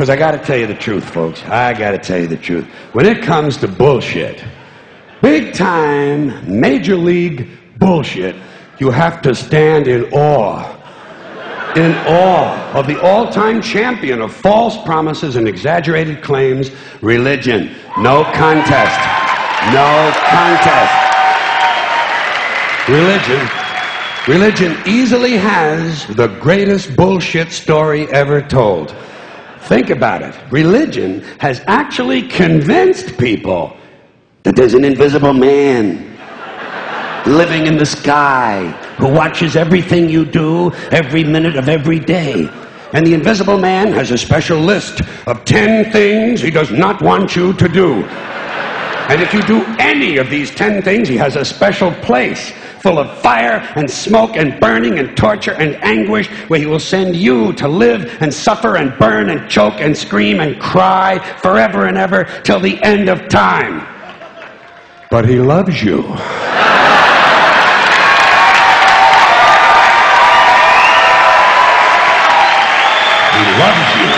Because I got to tell you the truth, folks. I got to tell you the truth. When it comes to bullshit, big time, major league bullshit, you have to stand in awe. In awe of the all-time champion of false promises and exaggerated claims, religion. No contest. No contest. Religion easily has the greatest bullshit story ever told. Think about it. Religion has actually convinced people that there's an invisible man living in the sky who watches everything you do every minute of every day. And the invisible man has a special list of 10 things he does not want you to do. And if you do any of these 10 things, he has a special place full of fire and smoke and burning and torture and anguish where he will send you to live and suffer and burn and choke and scream and cry forever and ever till the end of time. But he loves you. He loves you.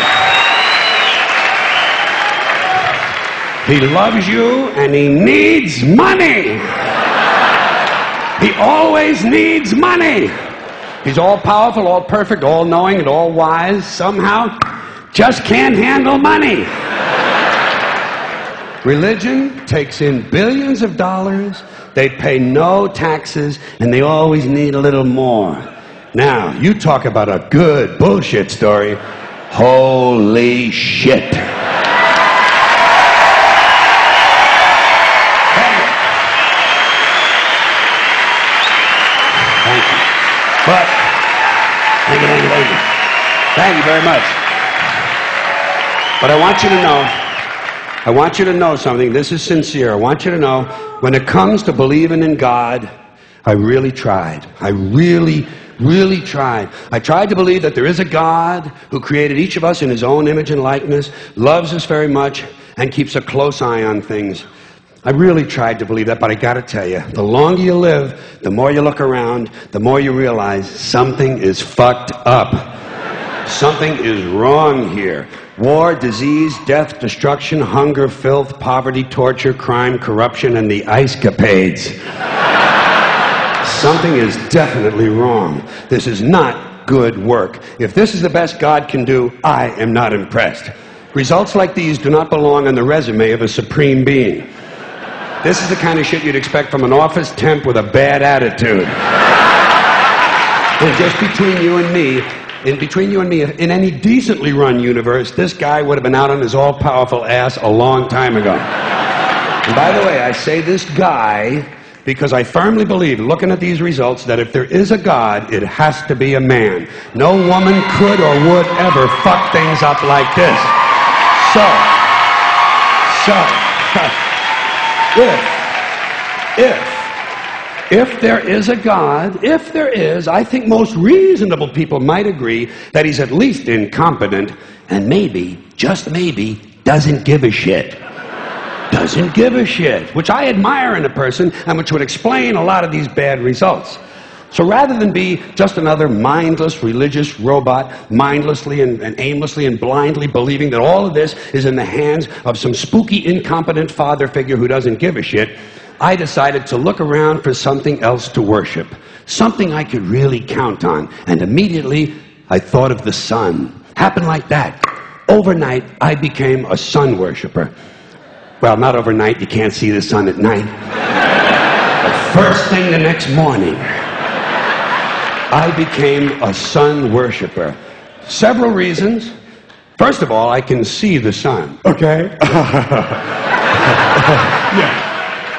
He loves you and he needs money. He always needs money. He's all powerful, all perfect, all knowing, and all wise. Somehow, just can't handle money. Religion takes in billions of dollars. They pay no taxes, and they always need a little more. Now, you talk about a good bullshit story. Holy shit. But, thank you very much. But I want you to know something. This is sincere. I want you to know, when it comes to believing in God, I really tried. I really tried. I tried to believe that there is a God who created each of us in his own image and likeness, loves us very much, and keeps a close eye on things. I really tried to believe that, but I got to tell you, the longer you live, the more you look around, the more you realize something is fucked up. Something is wrong here. War, disease, death, destruction, hunger, filth, poverty, torture, crime, corruption, and the ice capades. Something is definitely wrong. This is not good work. If this is the best God can do, I am not impressed. Results like these do not belong on the resume of a supreme being. This is the kind of shit you'd expect from an office temp with a bad attitude. And just between you and me, in any decently run universe, this guy would have been out on his all-powerful ass a long time ago. And by the way, I say this guy because I firmly believe, looking at these results, that if there is a God, it has to be a man. No woman could or would ever fuck things up like this. If there is a God, if there is, I think most reasonable people might agree that he's at least incompetent and maybe, just maybe, doesn't give a shit. Doesn't give a shit, which I admire in a person and which would explain a lot of these bad results. So rather than be just another mindless religious robot, mindlessly and aimlessly and blindly believing that all of this is in the hands of some spooky, incompetent father figure who doesn't give a shit, I decided to look around for something else to worship, something I could really count on. And immediately, I thought of the sun. Happened like that. Overnight, I became a sun worshiper. Well, not overnight. You can't see the sun at night. But first thing the next morning, I became a sun worshiper. Several reasons. First of all, I can see the sun, okay? Yeah.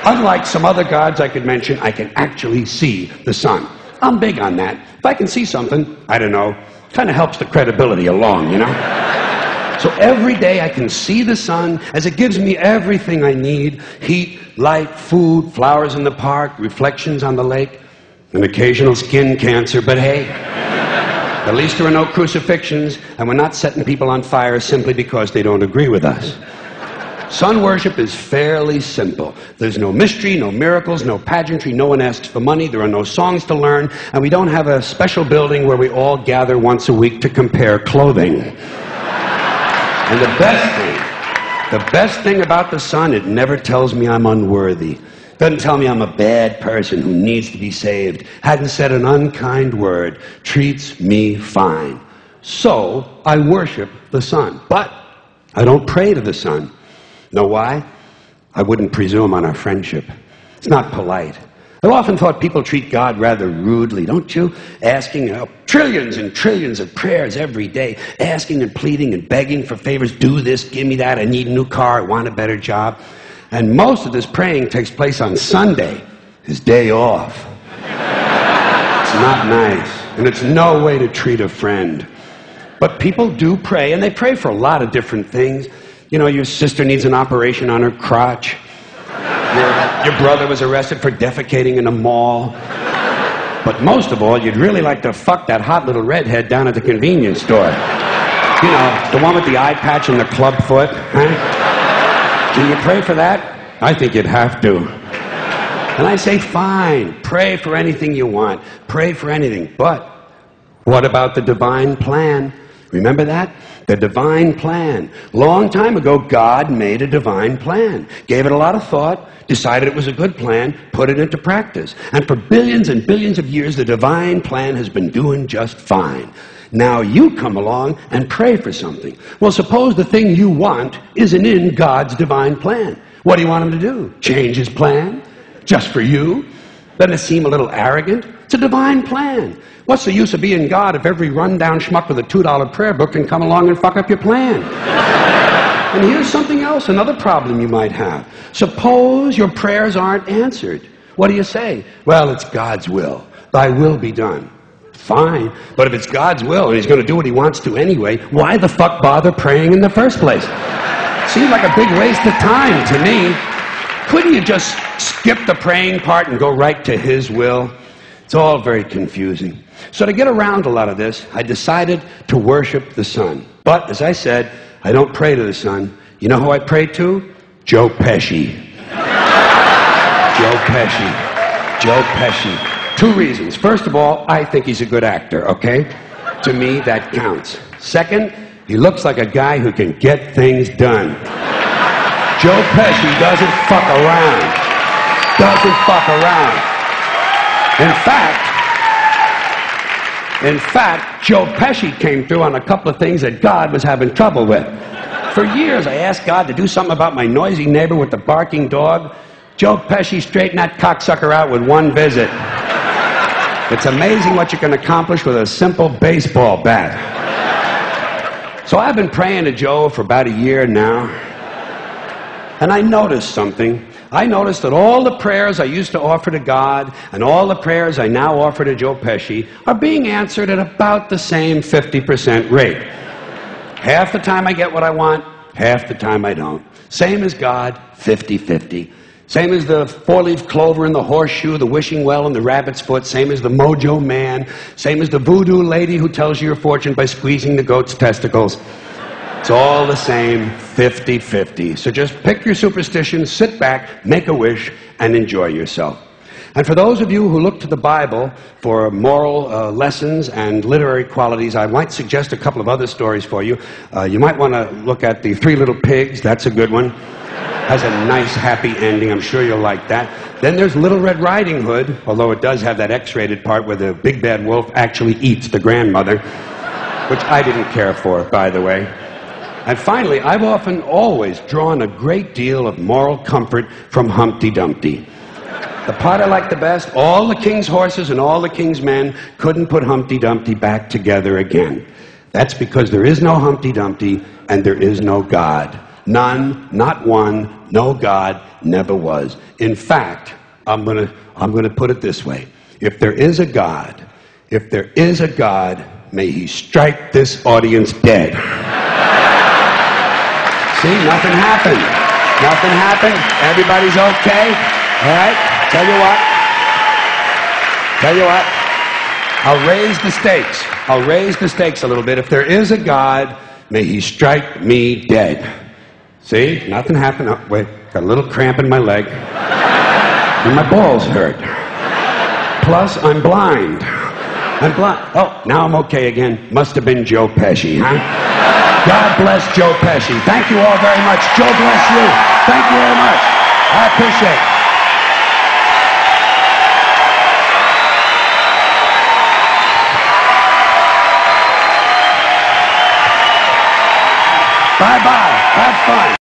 Unlike some other gods I could mention, I can actually see the sun. I'm big on that. If I can see something, I don't know, kind of helps the credibility along, you know? So every day I can see the sun as it gives me everything I need: heat, light, food, flowers in the park, reflections on the lake, an occasional skin cancer, but hey, at least there are no crucifixions, and we're not setting people on fire simply because they don't agree with us. Sun worship is fairly simple. There's no mystery, no miracles, no pageantry, no one asks for money, there are no songs to learn, and we don't have a special building where we all gather once a week to compare clothing. And the best thing about the Son, it never tells me I'm unworthy. Doesn't tell me I'm a bad person who needs to be saved. Hadn't said an unkind word. Treats me fine. So I worship the Son. But I don't pray to the Son. Know why? I wouldn't presume on our friendship. It's not polite. I've often thought people treat God rather rudely, don't you? Asking trillions and trillions of prayers every day, asking and pleading and begging for favors. Do this, give me that, I need a new car, I want a better job. And most of this praying takes place on Sunday, his day off. It's not nice, and it's no way to treat a friend. But people do pray, and they pray for a lot of different things. You know, your sister needs an operation on her crotch. Your brother was arrested for defecating in a mall. But most of all, you'd really like to fuck that hot little redhead down at the convenience store. You know, the one with the eye patch and the club foot. Huh? Can you pray for that? I think you'd have to. And I say, fine, pray for anything you want. Pray for anything. But what about the divine plan? Remember that? The divine plan. Long time ago, God made a divine plan. Gave it a lot of thought, decided it was a good plan, put it into practice. And for billions and billions of years, the divine plan has been doing just fine. Now you come along and pray for something. Well, suppose the thing you want isn't in God's divine plan. What do you want him to do? Change his plan? Just for you? Doesn't it seem a little arrogant? It's a divine plan. What's the use of being God if every rundown schmuck with a $2 prayer book can come along and fuck up your plan? And here's something else, another problem you might have. Suppose your prayers aren't answered. What do you say? Well, it's God's will. Thy will be done. Fine. But if it's God's will and he's going to do what he wants to anyway, why the fuck bother praying in the first place? Seems like a big waste of time to me. Couldn't you just skip the praying part and go right to his will? It's all very confusing. So to get around a lot of this, I decided to worship the Son. But, as I said, I don't pray to the Son. You know who I pray to? Joe Pesci. Joe Pesci. Joe Pesci. Two reasons. First of all, I think he's a good actor, okay? To me, that counts. Second, he looks like a guy who can get things done. Joe Pesci doesn't fuck around. Doesn't fuck around. In fact, Joe Pesci came through on a couple of things that God was having trouble with. For years, I asked God to do something about my noisy neighbor with the barking dog. Joe Pesci straightened that cocksucker out with one visit. It's amazing what you can accomplish with a simple baseball bat. So I've been praying to Joe for about a year now. And I noticed something. I noticed that all the prayers I used to offer to God and all the prayers I now offer to Joe Pesci are being answered at about the same 50% rate. Half the time I get what I want, half the time I don't. Same as God, 50-50. Same as the four-leaf clover and the horseshoe, the wishing well and the rabbit's foot. Same as the mojo man. Same as the voodoo lady who tells you your fortune by squeezing the goat's testicles. It's all the same, 50-50. So just pick your superstition, sit back, make a wish, and enjoy yourself. And for those of you who look to the Bible for moral lessons and literary qualities, I might suggest a couple of other stories for you. You might want to look at The Three Little Pigs. That's a good one. Has a nice, happy ending. I'm sure you'll like that. Then there's Little Red Riding Hood, although it does have that X-rated part where the big bad wolf actually eats the grandmother, which I didn't care for, by the way. And finally, I've often always drawn a great deal of moral comfort from Humpty Dumpty. The part I like the best, all the king's horses and all the king's men couldn't put Humpty Dumpty back together again. That's because there is no Humpty Dumpty and there is no God. None, not one, no God, never was. In fact, I'm gonna put it this way. If there is a God, may he strike this audience dead. See, nothing happened. Nothing happened. Everybody's okay. All right? Tell you what. I'll raise the stakes. I'll raise the stakes a little bit. If there is a God, may he strike me dead. See? Nothing happened. Oh, wait. Got a little cramp in my leg. And my balls hurt. Plus, I'm blind. Oh, now I'm okay again. Must have been Joe Pesci, huh? God bless Joe Pesci. Thank you all very much. Joe bless you. Thank you very much. I appreciate it. Bye-bye. Have fun.